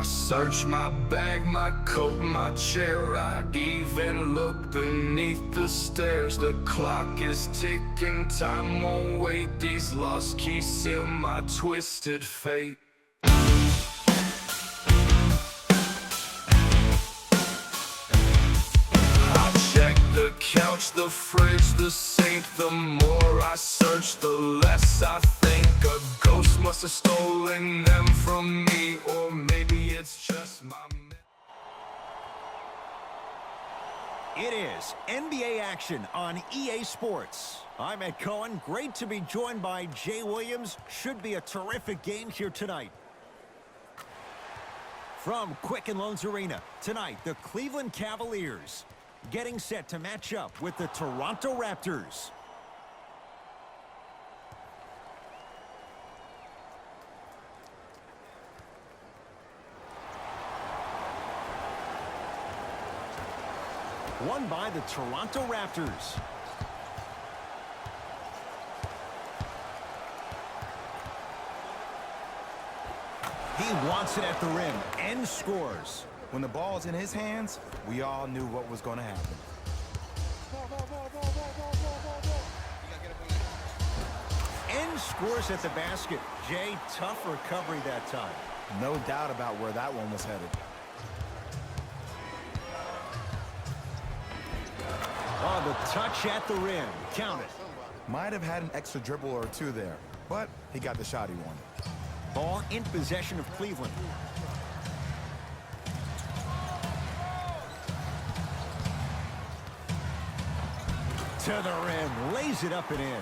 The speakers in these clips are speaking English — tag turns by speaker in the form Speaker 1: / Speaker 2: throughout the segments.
Speaker 1: I search my bag, my coat, my chair. I even look beneath the stairs. The clock is ticking, time won't wait. These lost keys seal my twisted fate. The couch, the fridge, the sink. The more I search, the less I think a ghost must have stolen them from me. Or maybe it's just my
Speaker 2: It is NBA action on EA Sports. I'm Ed Cohen. Great to be joined by Jay Williams. Should be a terrific game here tonight. From Quicken Loans Arena, tonight the Cleveland Cavaliers getting set to match up with the Toronto Raptors. Won by the Toronto Raptors. He wants it at the rim and scores.
Speaker 3: When the ball's in his hands, we all knew what was going to happen.
Speaker 2: And scores at the basket. Jay, tough recovery that time.
Speaker 3: No doubt about where that one was headed.
Speaker 2: Oh, the touch at the rim. Count it.
Speaker 3: Might have had an extra dribble or two there, but he got the shot he wanted.
Speaker 2: Ball in possession of Cleveland. To the rim, lays it up and in.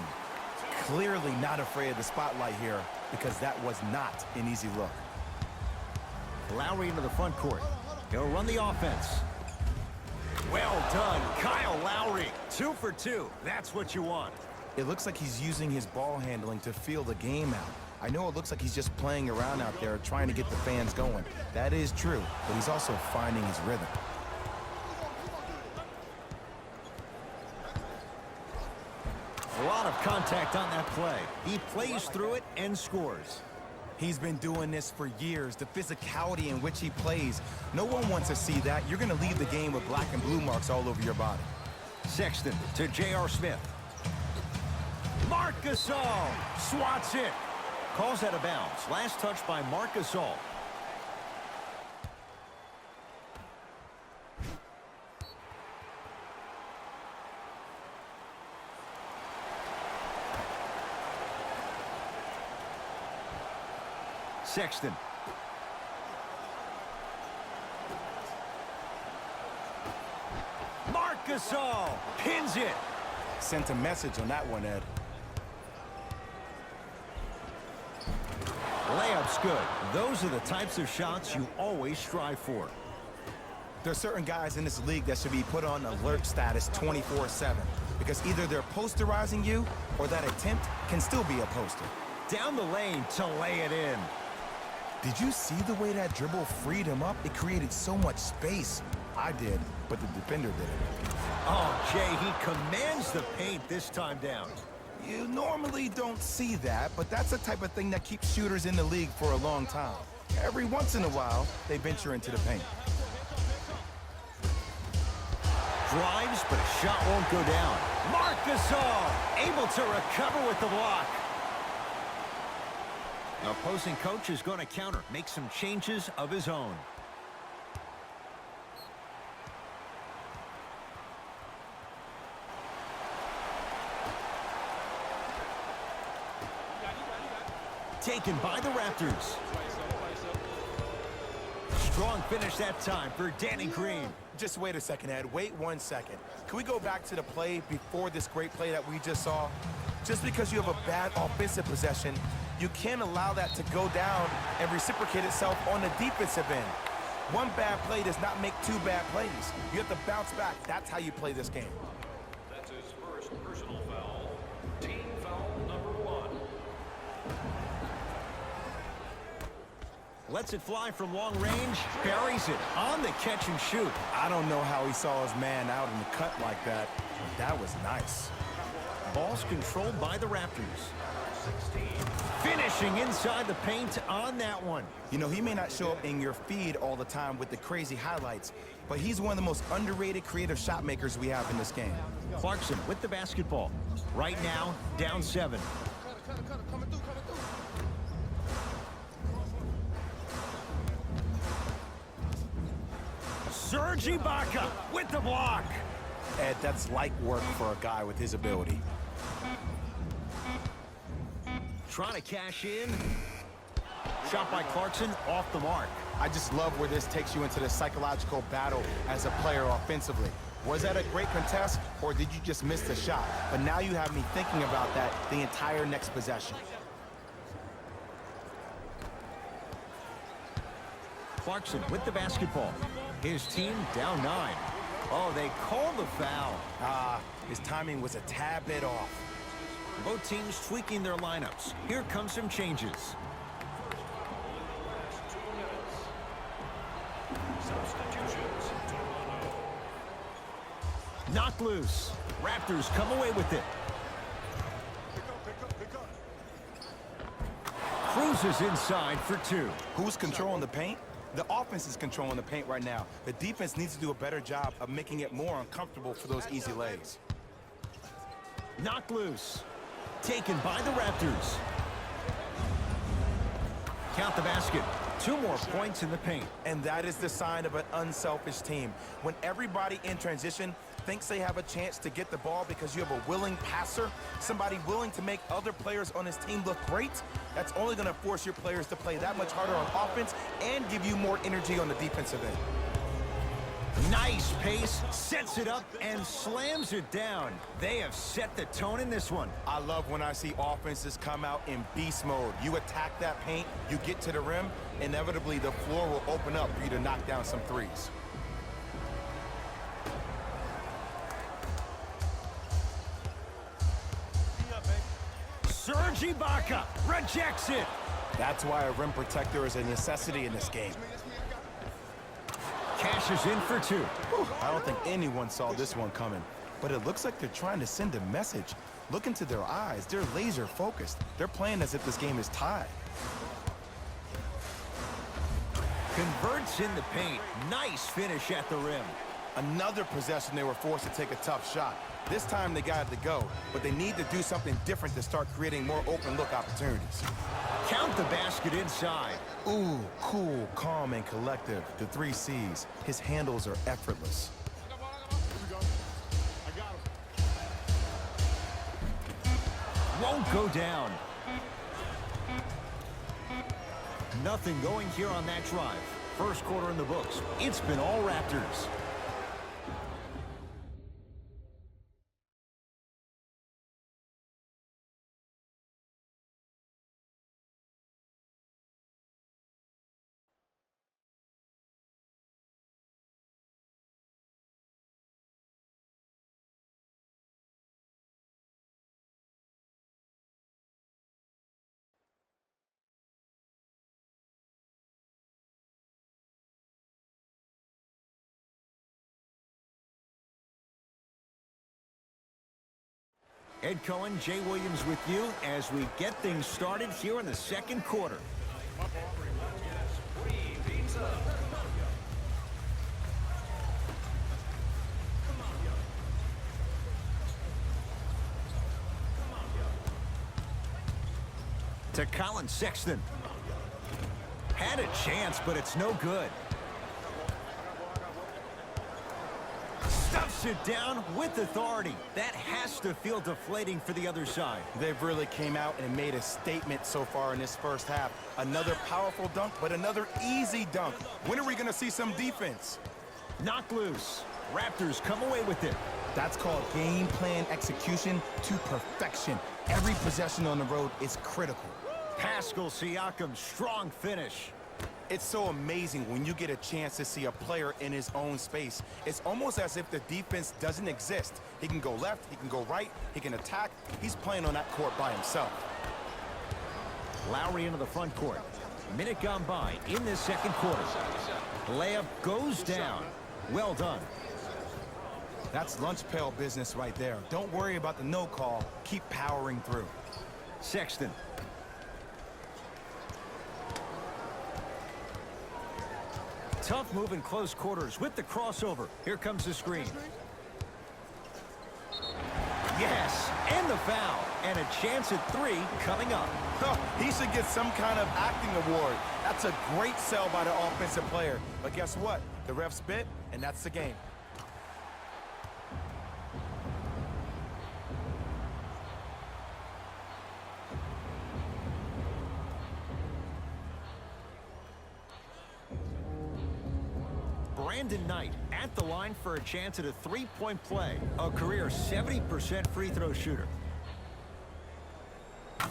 Speaker 3: Clearly not afraid of the spotlight here, because that was not an easy look.
Speaker 2: Lowry into the front court. He'll run the offense. Well done, Kyle Lowry. 2 for 2. That's what you want.
Speaker 3: It looks like he's using his ball handling to feel the game out. I know it looks like he's just playing around out there, trying to get the fans going. That is true, but he's also finding his rhythm.
Speaker 2: A lot of contact on that play. He plays through it and scores.
Speaker 3: He's been doing this for years. The physicality in which he plays, no one wants to see that. You're going to leave the game with black and blue marks all over your body.
Speaker 2: Sexton to J.R. Smith. Marc Gasol swats it. Calls out of bounds. Last touch by Marc Gasol. Sexton. Marc Gasol pins it.
Speaker 3: Sent a message on that one, Ed.
Speaker 2: Layup's good. Those are the types of shots you always strive for.
Speaker 3: There are certain guys in this league that should be put on alert status 24/7 because either they're posterizing you or that attempt can still be a poster.
Speaker 2: Down the lane to lay it in.
Speaker 3: Did you see the way that dribble freed him up? It created so much space. I did, but the defender didn't.
Speaker 2: Oh, Jay, he commands the paint this time down.
Speaker 3: You normally don't see that, but that's the type of thing that keeps shooters in the league for a long time. Every once in a while, they venture into the paint.
Speaker 2: Drives, but a shot won't go down. Marc Gasol able to recover with the block. The opposing coach is going to counter, make some changes of his own. Taken by the Raptors. Strong finish that time for Danny Green.
Speaker 3: Just wait a second, Ed. Wait 1 second. Can we go back to the play before this great play that we just saw? Just because you have a bad offensive possession, you can't allow that to go down and reciprocate itself on the defensive end. One bad play does not make two bad plays. You have to bounce back. That's how you play this game.
Speaker 4: That's his first personal foul. Team foul number 1.
Speaker 2: Lets it fly from long range. Buries it on the catch and shoot.
Speaker 3: I don't know how he saw his man out in the cut like that, but that was nice.
Speaker 2: Ball's controlled by the Raptors. Finishing inside the paint on that one.
Speaker 3: You know, he may not show up in your feed all the time with the crazy highlights, but he's one of the most underrated creative shot makers we have in this game.
Speaker 2: Clarkson with the basketball. Right now, down 7. Serge Ibaka with the block.
Speaker 3: Ed, that's light work for a guy with his ability.
Speaker 2: Trying to cash in. Shot by Clarkson off the mark.
Speaker 3: I just love where this takes you into the psychological battle as a player offensively. Was that a great contest, or did you just miss the shot? But now you have me thinking about that the entire next possession.
Speaker 2: Clarkson with the basketball. His team down 9. Oh, they called the foul.
Speaker 3: His timing was a tad bit off.
Speaker 2: Both teams tweaking their lineups. Here come some changes.
Speaker 4: Substitutions.
Speaker 2: Knocked loose. Raptors come away with it. Cruises inside for 2.
Speaker 3: Who's controlling the paint? The offense is controlling the paint right now. The defense needs to do a better job of making it more uncomfortable for those easy lays.
Speaker 2: Knocked loose. Taken by the Raptors. Count the basket. 2 more points in the paint.
Speaker 3: And that is the sign of an unselfish team. When everybody in transition thinks they have a chance to get the ball because you have a willing passer, somebody willing to make other players on his team look great, that's only going to force your players to play that much harder on offense and give you more energy on the defensive end.
Speaker 2: Nice pace, sets it up, and slams it down. They have set the tone in this one.
Speaker 3: I love when I see offenses come out in beast mode. You attack that paint, you get to the rim, inevitably the floor will open up for you to knock down some threes.
Speaker 2: Serge Ibaka rejects it.
Speaker 3: That's why a rim protector is a necessity in this game.
Speaker 2: Cashes in for 2.
Speaker 3: I don't think anyone saw this one coming, but it looks like they're trying to send a message. Look into their eyes. They're laser focused. They're playing as if this game is tied.
Speaker 2: Converts in the paint. Nice finish at the rim.
Speaker 3: Another possession they were forced to take a tough shot. This time they got it to go, but they need to do something different to start creating more open look opportunities.
Speaker 2: Count the basket inside.
Speaker 3: Ooh, cool, calm, and collective. The 3 C's. His handles are effortless.
Speaker 2: Won't go down. Nothing going here on that drive. First quarter in the books. It's been all Raptors. Ed Cohen, Jay Williams with you as we get things started here in the second quarter. To Colin Sexton. Had a chance, but it's no good. Stuffs it down with authority. That has to feel deflating for the other side.
Speaker 3: They've really came out and made a statement so far in this first half. Another powerful dunk, but another easy dunk. When are we going to see some defense?
Speaker 2: Knocked loose. Raptors come away with it.
Speaker 3: That's called game plan execution to perfection. Every possession on the road is critical.
Speaker 2: Pascal Siakam, strong finish.
Speaker 3: It's so amazing when you get a chance to see a player in his own space. It's almost as if the defense doesn't exist. He can go left, he can go right, he can attack. He's playing on that court by himself.
Speaker 2: Lowry into the front court. Minute gone by in this second quarter. Layup goes down. Well done.
Speaker 3: That's lunch pail business right there. Don't worry about the no call. Keep powering through.
Speaker 2: Sexton. Tough move in close quarters with the crossover. Here comes the screen. Yes, and the foul. And a chance at 3 coming up.
Speaker 3: He should get some kind of acting award. That's a great sell by the offensive player. But guess what? The ref spit, and that's the game.
Speaker 2: Brandon Knight at the line for a chance at a 3-point play. A career 70% free throw shooter.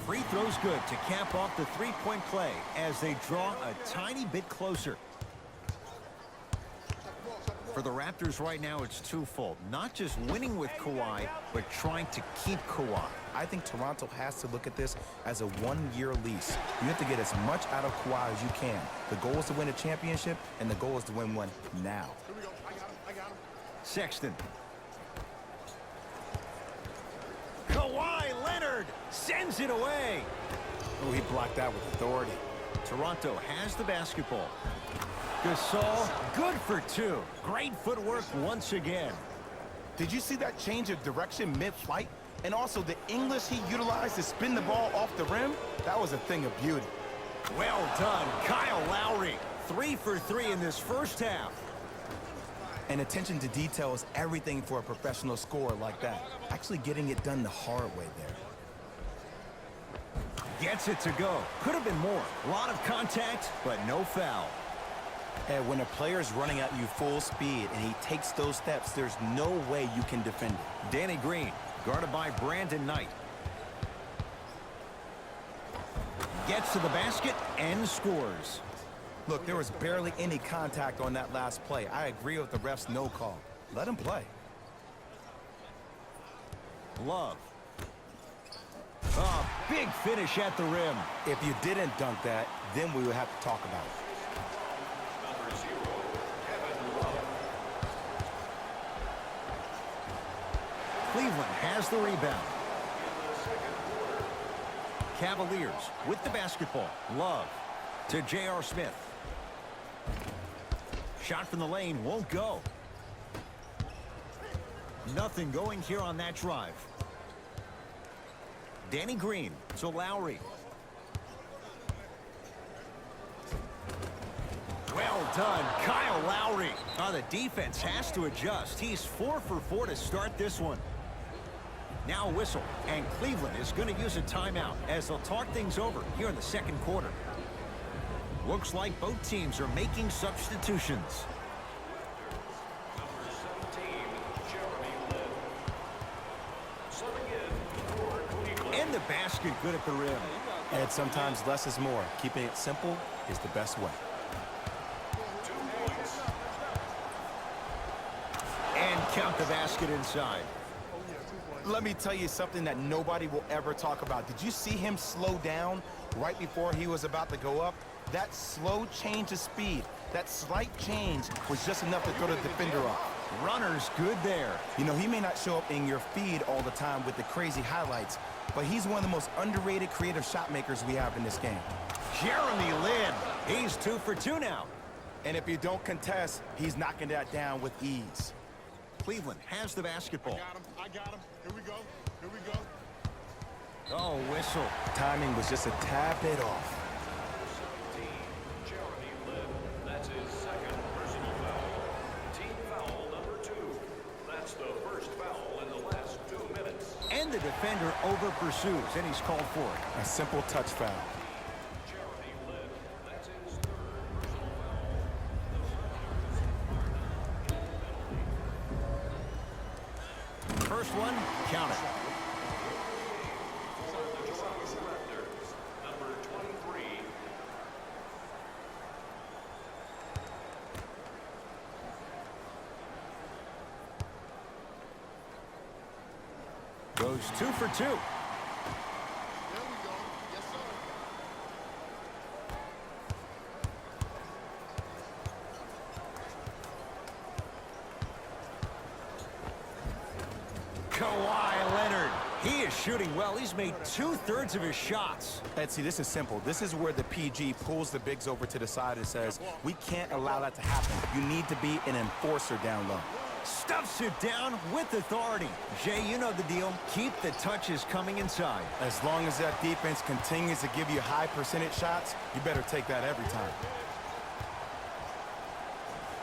Speaker 2: Free throws good to cap off the 3-point play as they draw a tiny bit closer. For the Raptors right now, it's twofold. Not just winning with Kawhi, but trying to keep Kawhi.
Speaker 3: I think Toronto has to look at this as a one-year lease. You have to get as much out of Kawhi as you can. The goal is to win a championship, and the goal is to win one now.
Speaker 5: Here we go. I got him.
Speaker 2: Sexton. Kawhi Leonard sends it away.
Speaker 3: Oh, he blocked that with authority.
Speaker 2: Toronto has the basketball. Gasol, good for 2. Great footwork once again.
Speaker 3: Did you see that change of direction mid-flight? And also the English he utilized to spin the ball off the rim? That was a thing of beauty.
Speaker 2: Well done, Kyle Lowry. 3 for 3 in this first half.
Speaker 3: And attention to detail is everything for a professional scorer like that. Actually getting it done the hard way there.
Speaker 2: Gets it to go. Could have been more. A lot of contact, but no foul.
Speaker 3: And when a player is running at you full speed and he takes those steps, there's no way you can defend it.
Speaker 2: Danny Green, guarded by Brandon Knight. Gets to the basket and scores.
Speaker 3: Look, there was barely any contact on that last play. I agree with the ref's no call. Let him play.
Speaker 2: Love. A big finish at the rim.
Speaker 3: If you didn't dunk that, then we would have to talk about it.
Speaker 4: Number 0, Kevin Love.
Speaker 2: Cleveland has the rebound. Cavaliers with the basketball. Love to J.R. Smith. Shot from the lane won't go. Nothing going here on that drive. Danny Green to Lowry. Well done, Kyle Lowry. The defense has to adjust. He's 4 for 4 to start this one. Now a whistle, and Cleveland is going to use a timeout as they'll talk things over here in the second quarter. Looks like both teams are making substitutions.
Speaker 4: Number 17, Jeremy Lin. Subbing in for Cleveland.
Speaker 2: And the basket good at the rim.
Speaker 3: And sometimes less is more. Keeping it simple is the best way.
Speaker 4: 2 points.
Speaker 2: And count the basket inside.
Speaker 3: Let me tell you something that nobody will ever talk about. Did you see him slow down right before he was about to go up? That slow change of speed, that slight change was just enough to throw the defender off.
Speaker 2: Runner's good there.
Speaker 3: You know, he may not show up in your feed all the time with the crazy highlights, but he's one of the most underrated creative shot makers we have in this game.
Speaker 2: Jeremy Lin. He's 2 for 2 now.
Speaker 3: And if you don't contest, he's knocking that down with ease.
Speaker 2: Cleveland has the basketball.
Speaker 5: I got him. Here we go. Here we go.
Speaker 2: Oh, whistle.
Speaker 3: Timing was just a tad bit off.
Speaker 4: 17, Jeremy Lin. That's his second personal foul. Team foul number 2. That's the first foul in the last 2 minutes.
Speaker 2: And the defender over pursues, and he's called for it.
Speaker 3: A simple touch foul.
Speaker 4: Jeremy Lin. That's his third personal foul.
Speaker 2: First one, count it.
Speaker 4: The Toronto Raptors. Number 23,
Speaker 2: Goes 2 for 2.
Speaker 5: There we go. Yes, sir.
Speaker 2: Kawhi Leonard. He is shooting well. He's made 2/3 of his shots.
Speaker 3: Ed, see, this is simple. This is where the PG pulls the bigs over to the side and says, we can't allow that to happen. You need to be an enforcer down low.
Speaker 2: Stuffs it down with authority. Jay, you know the deal. Keep the touches coming inside.
Speaker 3: As long as that defense continues to give you high percentage shots, you better take that every time.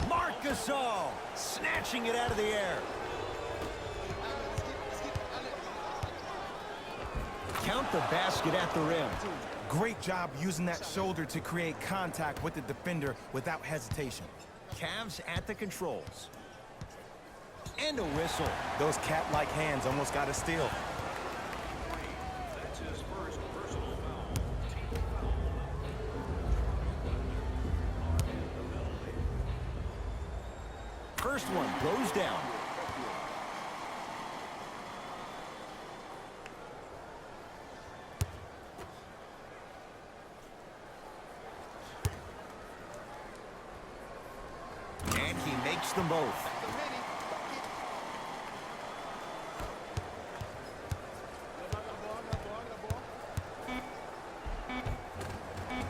Speaker 2: Marc Gasol snatching it out of the air. Count the basket at the rim.
Speaker 3: Great job using that shoulder to create contact with the defender without hesitation.
Speaker 2: Cavs at the controls. And a whistle.
Speaker 3: Those cat-like hands almost got a steal.
Speaker 4: That's his first personal foul. Team foul.
Speaker 2: First one goes down. And he makes them both.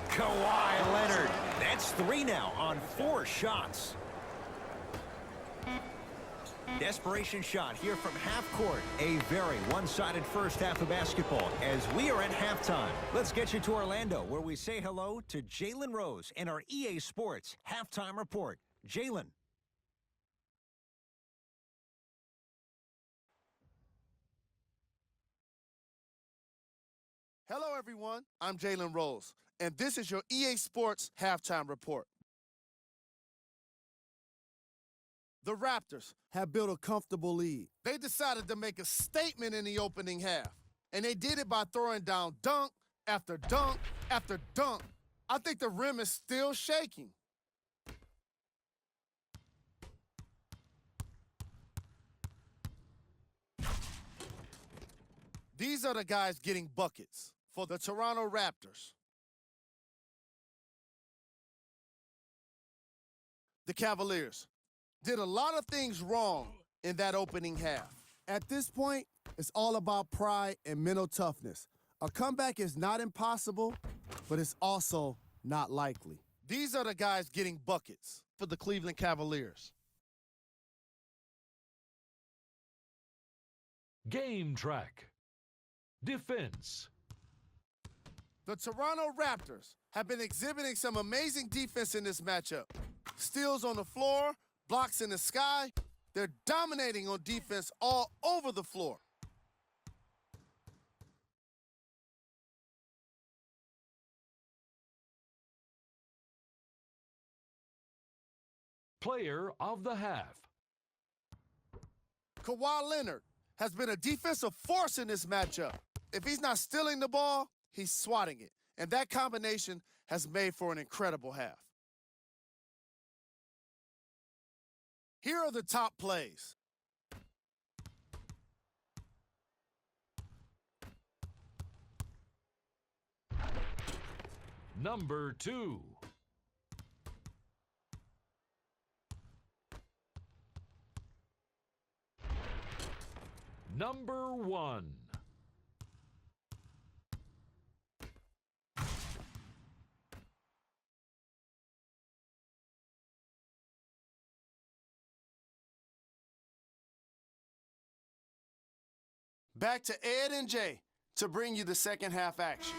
Speaker 2: Kawhi Leonard. That's 3 now on 4 shots. Desperation shot here from half court. A very one-sided first half of basketball as we are at halftime. Let's get you to Orlando where we say hello to Jalen Rose in our EA Sports halftime report. Jalen.
Speaker 5: Hello, everyone. I'm Jalen Rose, and this is your EA Sports halftime report. The Raptors have built a comfortable lead. They decided to make a statement in the opening half, and they did it by throwing down dunk after dunk after dunk. I think the rim is still shaking. These are the guys getting buckets for the Toronto Raptors. The Cavaliers did a lot of things wrong in that opening half.
Speaker 6: At this point, it's all about pride and mental toughness. A comeback is not impossible, but it's also not likely.
Speaker 5: These are the guys getting buckets for the Cleveland Cavaliers.
Speaker 7: Game track. Defense.
Speaker 5: The Toronto Raptors have been exhibiting some amazing defense in this matchup. Steals on the floor, blocks in the sky. They're dominating on defense all over the floor.
Speaker 7: Player of the half.
Speaker 5: Kawhi Leonard has been a defensive force in this matchup. If he's not stealing the ball, he's swatting it. And that combination has made for an incredible half. Here are the top plays.
Speaker 7: Number 2. Number 1.
Speaker 5: Back to Ed and Jay to bring you the second half action.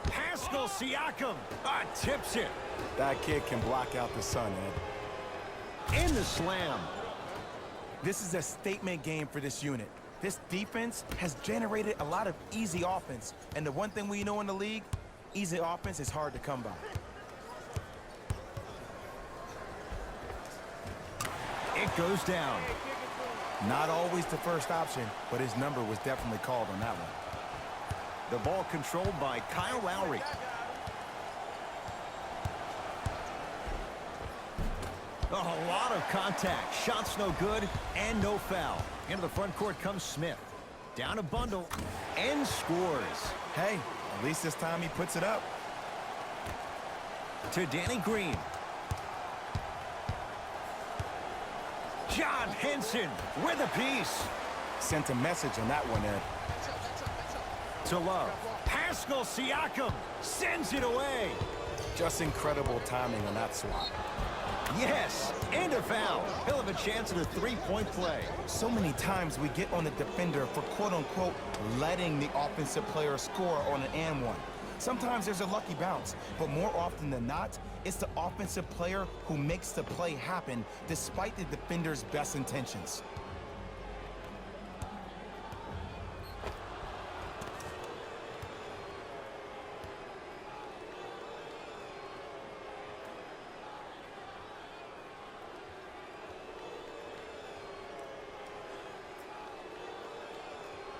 Speaker 2: Pascal Siakam tips it.
Speaker 3: That kid can block out the sun, Ed.
Speaker 2: In the slam.
Speaker 3: This is a statement game for this unit. This defense has generated a lot of easy offense. And the one thing we know in the league, easy offense is hard to come by.
Speaker 2: It goes down.
Speaker 3: Not always the first option, but his number was definitely called on that one.
Speaker 2: The ball controlled by Kyle Lowry. A lot of contact. Shots no good and no foul. Into the front court comes Smith. Down a bundle and scores.
Speaker 3: Hey, at least this time he puts it up.
Speaker 2: To Danny Green. John Henson with a piece.
Speaker 3: Sent a message on that one, Ed.
Speaker 2: To Love. Pascal Siakam sends it away.
Speaker 3: Just incredible timing on that swat.
Speaker 2: Yes, and a foul. He'll have a chance at a three-point play.
Speaker 3: So many times we get on the defender for quote-unquote letting the offensive player score on an and one. Sometimes there's a lucky bounce, but more often than not, it's the offensive player who makes the play happen despite the defender's best intentions.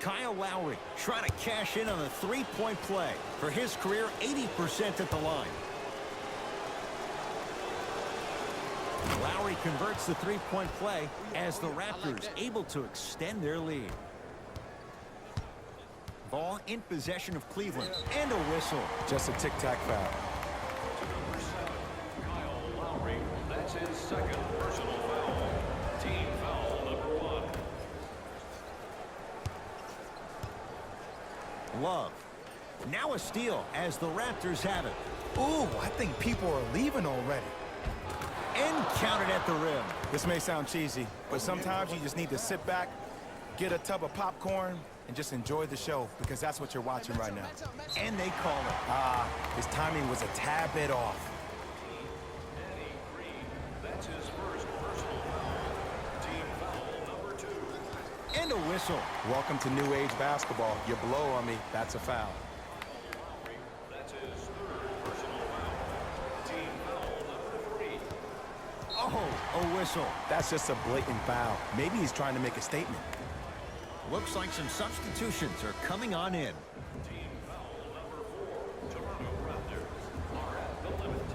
Speaker 2: Kyle Lowry trying to cash in on a three-point play. For his career, 80% at the line. Lowry converts the three-point play as the Raptors able to extend their lead. Ball in possession of Cleveland, and a whistle.
Speaker 3: Just a tic-tac foul.
Speaker 4: Number 7, Kyle Lowry. That's his second personal foul. Team foul number 1.
Speaker 2: Love. Now a steal as the Raptors have it.
Speaker 3: Ooh, I think people are leaving already.
Speaker 2: And counted at the rim.
Speaker 3: This may sound cheesy, but sometimes you just need to sit back, get a tub of popcorn, and just enjoy the show, because that's what you're watching right now.
Speaker 2: And they call it.
Speaker 3: His timing was a tad bit off.
Speaker 4: Danny Green. That's his first personal foul. Team foul number 2.
Speaker 2: And a whistle.
Speaker 3: Welcome to new age basketball. You blow on me, that's a foul.
Speaker 4: Lowry. That's his third personal foul. Team foul number 3.
Speaker 2: Oh, a whistle.
Speaker 3: That's just a blatant foul. Maybe he's trying to make a statement.
Speaker 2: Looks like some substitutions are coming on in.
Speaker 4: Team foul number 4. Toronto Raptors are at the limit.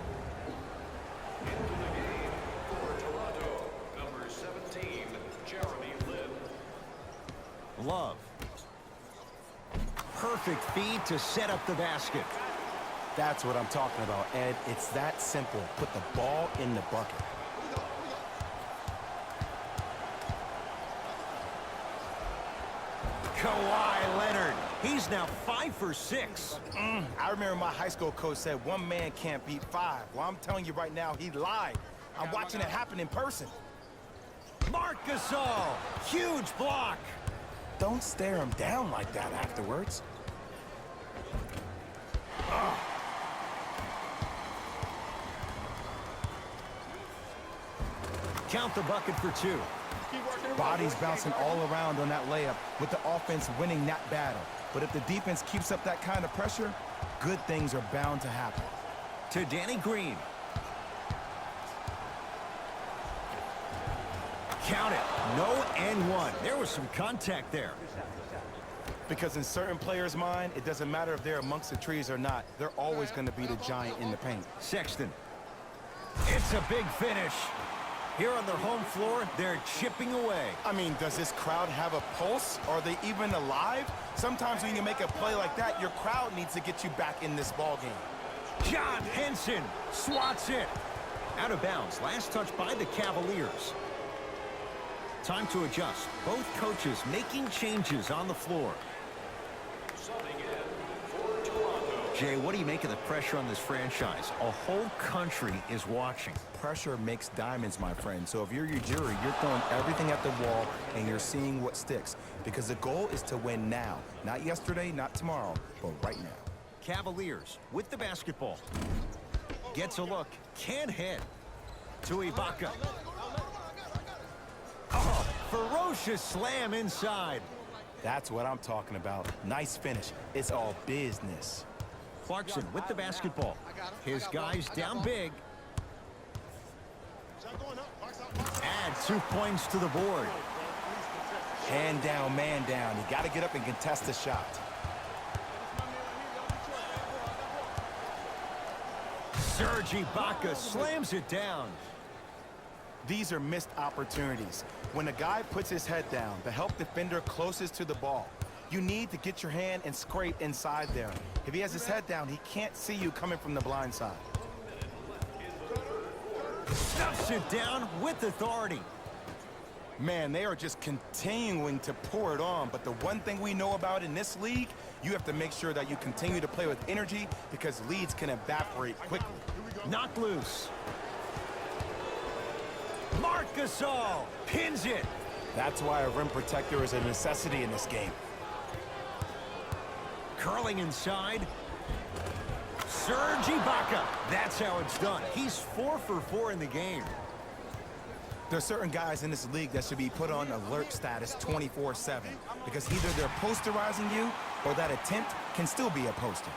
Speaker 4: Into the game for Toronto, number 17, Jeremy Lin.
Speaker 2: Love. Perfect feed to set up the basket.
Speaker 3: That's what I'm talking about, Ed. It's that simple. Put the ball in the bucket.
Speaker 2: Kawhi Leonard. He's now 5 for 6.
Speaker 3: I remember my high school coach said one man can't beat 5. Well, I'm telling you right now, he lied. I'm watching it happen in person.
Speaker 2: Marc Gasol. Huge block.
Speaker 3: Don't stare him down like that afterwards.
Speaker 2: Count the bucket for 2.
Speaker 3: Bodies bouncing all around on that layup with the offense winning that battle. But if the defense keeps up that kind of pressure, good things are bound to happen.
Speaker 2: To Danny Green. Count it. No and 1. There was some contact there.
Speaker 3: Because in certain players' mind, it doesn't matter if they're amongst the trees or not. They're always going to be the giant in the paint.
Speaker 2: Sexton. It's a big finish. Here on their home floor, they're chipping away.
Speaker 3: I mean, does this crowd have a pulse? Are they even alive? Sometimes when you make a play like that, your crowd needs to get you back in this ball game.
Speaker 2: John Henson swats it. Out of bounds. Last touch by the Cavaliers. Time to adjust. Both coaches making changes on the floor.
Speaker 4: Subbing in for Toronto.
Speaker 2: Jay, what do you make of the pressure on this franchise? A whole country is watching.
Speaker 3: Pressure makes diamonds, my friend. So if you're your jury, you're throwing everything at the wall and you're seeing what sticks. Because the goal is to win now. Not yesterday, not tomorrow, but right now.
Speaker 2: Cavaliers with the basketball. Gets a look. Can't hit. To Ibaka. Oh, ferocious slam inside.
Speaker 3: That's what I'm talking about. Nice finish. It's all business.
Speaker 2: Clarkson with the basketball. His guys down big. Add 2 points to the board.
Speaker 3: Hand down, man down. You got to get up and contest the shot.
Speaker 2: Serge Ibaka slams it down.
Speaker 3: These are missed opportunities. When a guy puts his head down, the help defender closest to the ball, you need to get your hand and scrape inside there. If he has his head down, he can't see you coming from the blind side.
Speaker 2: Stuffs it down with authority.
Speaker 3: Man, they are just continuing to pour it on. But the one thing we know about in this league, you have to make sure that you continue to play with energy because leads can evaporate quickly.
Speaker 2: Knocked loose. Marc Gasol pins it.
Speaker 3: That's why a rim protector is a necessity in this game.
Speaker 2: Curling inside. Serge Ibaka. That's how it's done. He's 4 for 4 in the game.
Speaker 3: There are certain guys in this league that should be put on alert status 24/7 because either they're posterizing you or that attempt can still be a poster.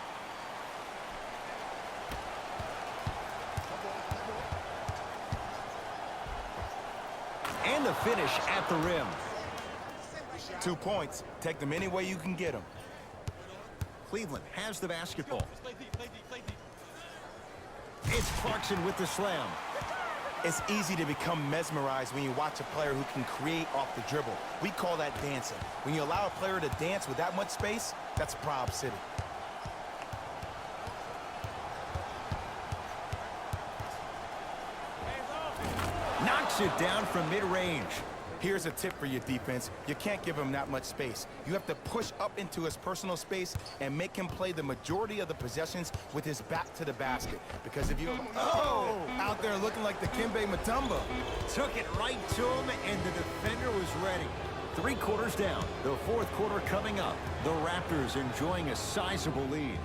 Speaker 2: And the finish at the rim.
Speaker 3: 2 points. Take them any way you can get them.
Speaker 2: Cleveland has the basketball. It's Clarkson with the slam.
Speaker 3: It's easy to become mesmerized when you watch a player who can create off the dribble. We call that dancing. When you allow a player to dance with that much space, that's Prob City.
Speaker 2: Knocks it down from mid-range.
Speaker 3: Here's a tip for your defense. You can't give him that much space. You have to push up into his personal space and make him play the majority of the possessions with his back to the basket. Because if you... Oh! Out there looking like the Kimbe Mutombo.
Speaker 2: Took it right to him, and the defender was ready. 3 quarters down. The 4th quarter coming up. The Raptors enjoying a sizable lead.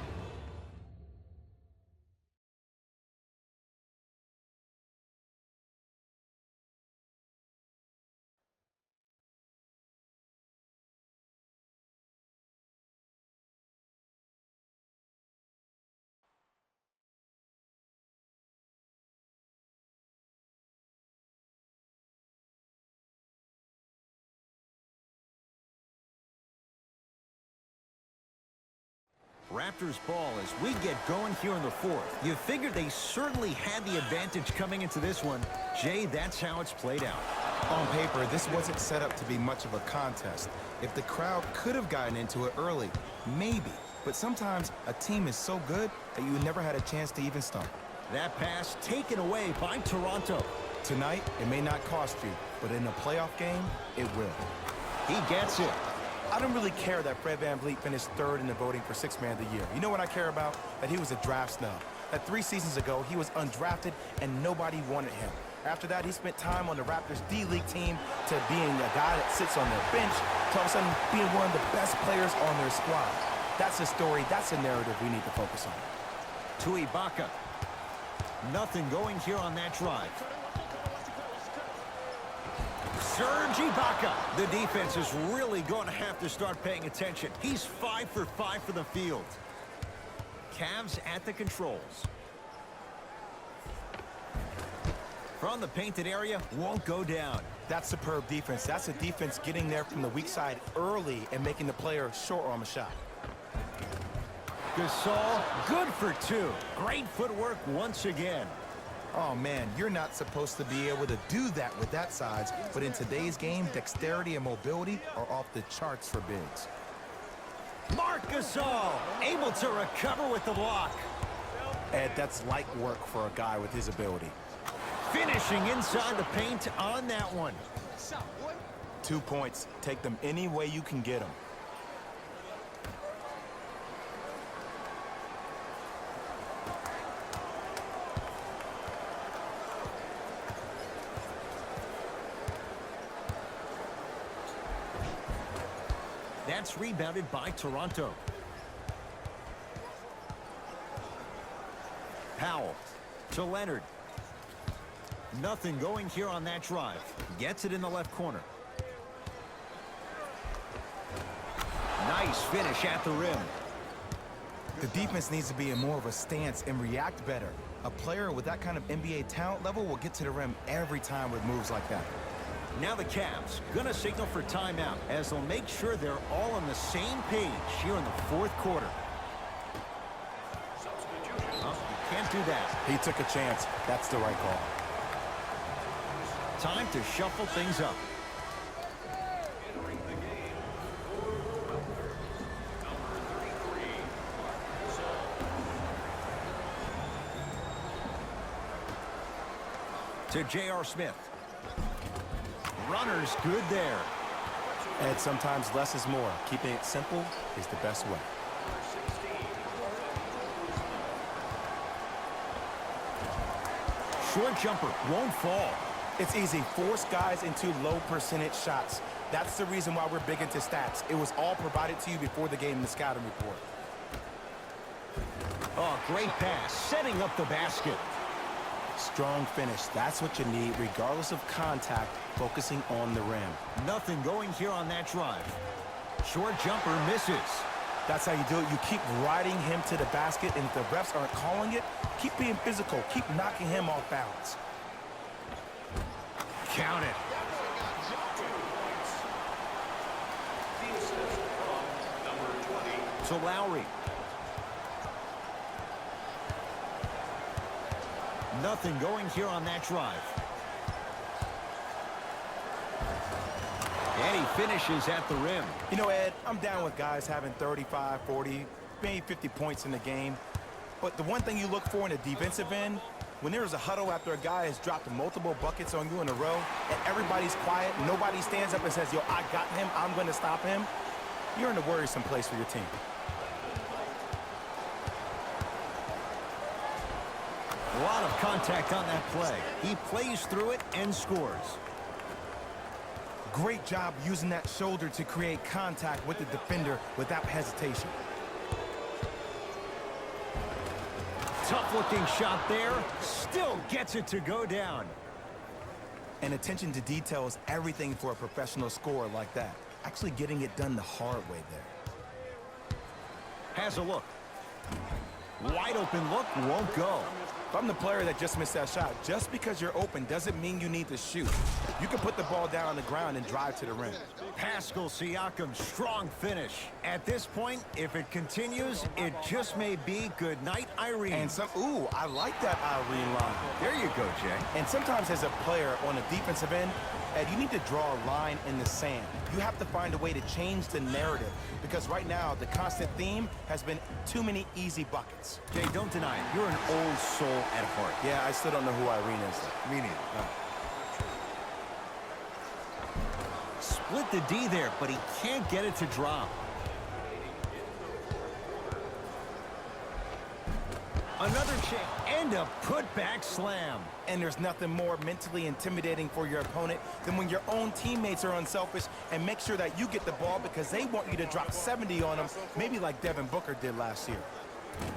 Speaker 2: Raptors ball as we get going here in the 4th. You figured they certainly had the advantage coming into this one. Jay, that's how it's played out.
Speaker 3: On paper, this wasn't set up to be much of a contest. If the crowd could have gotten into it early, maybe. But sometimes a team is so good that you never had a chance to even start.
Speaker 2: That pass taken away by Toronto.
Speaker 3: Tonight, it may not cost you, but in a playoff game, it will.
Speaker 2: He gets it.
Speaker 3: I don't really care that Fred VanVleet finished 3rd in the voting for 6th Man of the Year. You know what I care about? That he was a draft snub. That 3 seasons ago, he was undrafted and nobody wanted him. After that, he spent time on the Raptors D-League team to being a guy that sits on their bench to all of a sudden being one of the best players on their squad. That's a story, that's a narrative we need to focus on.
Speaker 2: To Ibaka. Nothing going here on that drive. Serge Ibaka. The defense is really going to have to start paying attention. He's 5 for 5 for the field. Cavs at the controls. From the painted area, won't go down.
Speaker 3: That's superb defense. That's a defense getting there from the weak side early and making the player short arm a shot.
Speaker 2: Gasol, good for 2. Great footwork once again.
Speaker 3: Oh, man, you're not supposed to be able to do that with that size, but in today's game, dexterity and mobility are off the charts for bigs.
Speaker 2: Marc Gasol, able to recover with the block.
Speaker 3: Ed, that's light work for a guy with his ability.
Speaker 2: Finishing inside the paint on that one.
Speaker 3: 2 points. Take them any way you can get them.
Speaker 2: That's rebounded by Toronto. Powell to Leonard. Nothing going here on that drive. Gets it in the left corner. Nice finish at the rim.
Speaker 3: The defense needs to be in more of a stance and react better. A player with that kind of NBA talent level will get to the rim every time with moves like that.
Speaker 2: Now the Cavs gonna signal for timeout as they'll make sure they're all on the same page here in the 4th quarter. Oh, you can't do that.
Speaker 3: He took a chance. That's the right call.
Speaker 2: Time to shuffle things up. to J.R. Smith. Runner's good there.
Speaker 3: And sometimes less is more. Keeping it simple is the best way.
Speaker 2: Short jumper won't fall.
Speaker 3: It's easy. Force guys into low percentage shots. That's the reason why we're big into stats. It was all provided to you before the game in the scouting report.
Speaker 2: Oh, great pass, setting up the basket.
Speaker 3: Strong finish. That's what you need, regardless of contact, focusing on the rim.
Speaker 2: Nothing going here on that drive. Short jumper misses.
Speaker 3: That's how you do it. You keep riding him to the basket, and if the refs aren't calling it, keep being physical. Keep knocking him off balance.
Speaker 2: Count it.
Speaker 4: The assist from number 20.
Speaker 2: To Lowry. Nothing going here on that drive. And he finishes at the rim.
Speaker 3: You know, Ed, I'm down with guys having 35, 40, maybe 50 points in the game. But the one thing you look for in a defensive end, when there's a huddle after a guy has dropped multiple buckets on you in a row, and everybody's quiet, nobody stands up and says, yo, I got him, I'm going to stop him, you're in a worrisome place for your team.
Speaker 2: A lot of contact on that play. He plays through it and scores.
Speaker 3: Great job using that shoulder to create contact with the defender without hesitation.
Speaker 2: Tough-looking shot there. Still gets it to go down.
Speaker 3: And attention to detail is everything for a professional scorer like that. Actually getting it done the hard way there.
Speaker 2: Has a look. Wide open look, won't go.
Speaker 3: If I'm the player that just missed that shot, just because you're open doesn't mean you need to shoot. You can put the ball down on the ground and drive to the rim.
Speaker 2: Pascal Siakam, strong finish. At this point, if it continues, it just may be good night, Irene.
Speaker 3: And ooh, I like that Irene line.
Speaker 2: There you go, Jay.
Speaker 3: And sometimes as a player on a defensive end, Ed, you need to draw a line in the sand. You have to find a way to change the narrative because right now the constant theme has been too many easy buckets.
Speaker 2: Jay, don't deny it. You're an old soul at heart.
Speaker 3: Yeah, I still don't know who Irene is.
Speaker 2: Me neither. Split the D there, but he can't get it to drop. Another chance and a putback slam.
Speaker 3: And there's nothing more mentally intimidating for your opponent than when your own teammates are unselfish and make sure that you get the ball because they want you to drop 70 on them, maybe like Devin Booker did last year.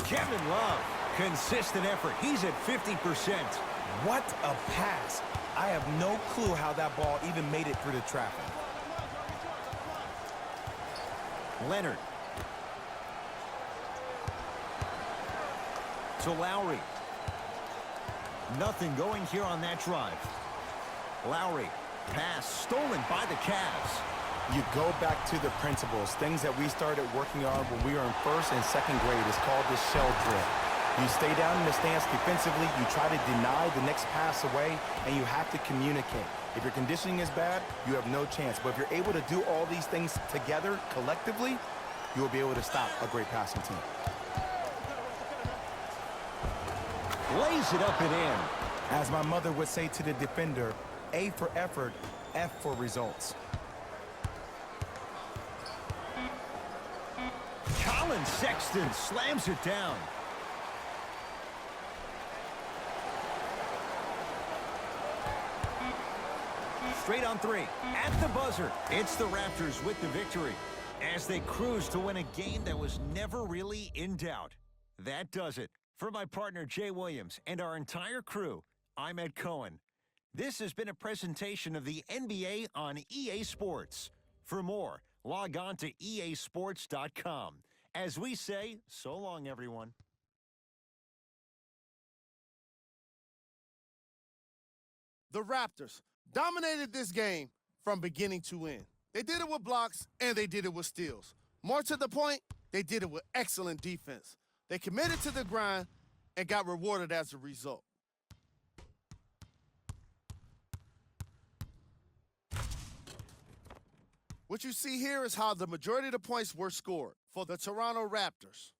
Speaker 2: Kevin Love, consistent effort. He's at 50%.
Speaker 3: What a pass. I have no clue how that ball even made it through the traffic.
Speaker 2: Leonard. To Lowry. Nothing going here on that drive. Lowry. Pass stolen by the Cavs.
Speaker 3: You go back to the principles, things that we started working on when we were in first and second grade. It's called the shell drill. You stay down in the stance defensively, you try to deny the next pass away, and you have to communicate. If your conditioning is bad, you have no chance. But if you're able to do all these things together, collectively, you will be able to stop a great passing team.
Speaker 2: Lays it up and in.
Speaker 3: As my mother would say to the defender, A for effort, F for results.
Speaker 2: Colin Sexton slams it down. Straight on three. At the buzzer, it's the Raptors with the victory as they cruise to win a game that was never really in doubt. That does it. For my partner, Jay Williams, and our entire crew, I'm Ed Cohen. This has been a presentation of the NBA on EA Sports. For more, log on to easports.com. As we say, so long, everyone.
Speaker 5: The Raptors dominated this game from beginning to end. They did it with blocks, and they did it with steals. More to the point, they did it with excellent defense. They committed to the grind and got rewarded as a result. What you see here is how the majority of the points were scored for the Toronto Raptors.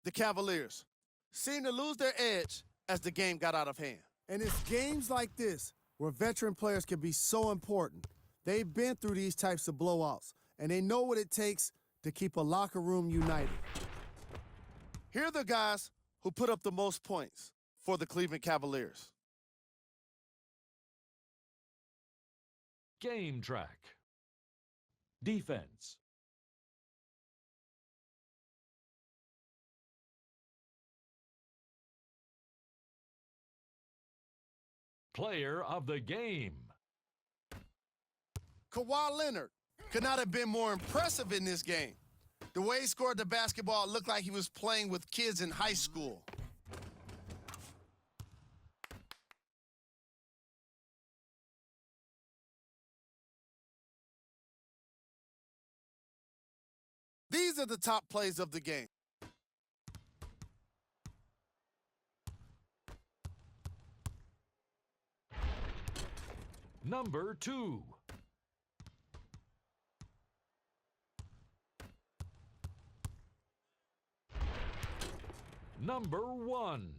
Speaker 5: The Cavaliers, seemed to lose their edge as the game got out of hand.
Speaker 6: And it's games like this where veteran players can be so important. They've been through these types of blowouts, and they know what it takes to keep a locker room united.
Speaker 5: Here are the guys who put up the most points for the Cleveland Cavaliers.
Speaker 7: Game track. Defense. Player of the game.
Speaker 5: Kawhi Leonard could not have been more impressive in this game. The way he scored the basketball looked like he was playing with kids in high school. These are the top plays of the game.
Speaker 7: Number 2. Number 1.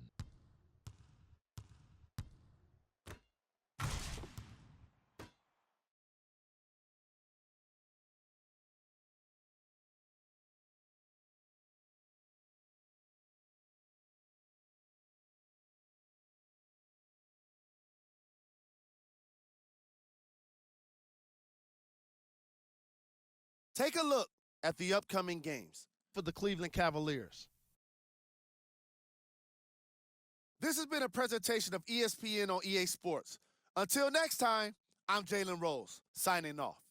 Speaker 5: Take a look at the upcoming games for the Cleveland Cavaliers. This has been a presentation of ESPN on EA Sports. Until next time, I'm Jalen Rose, signing off.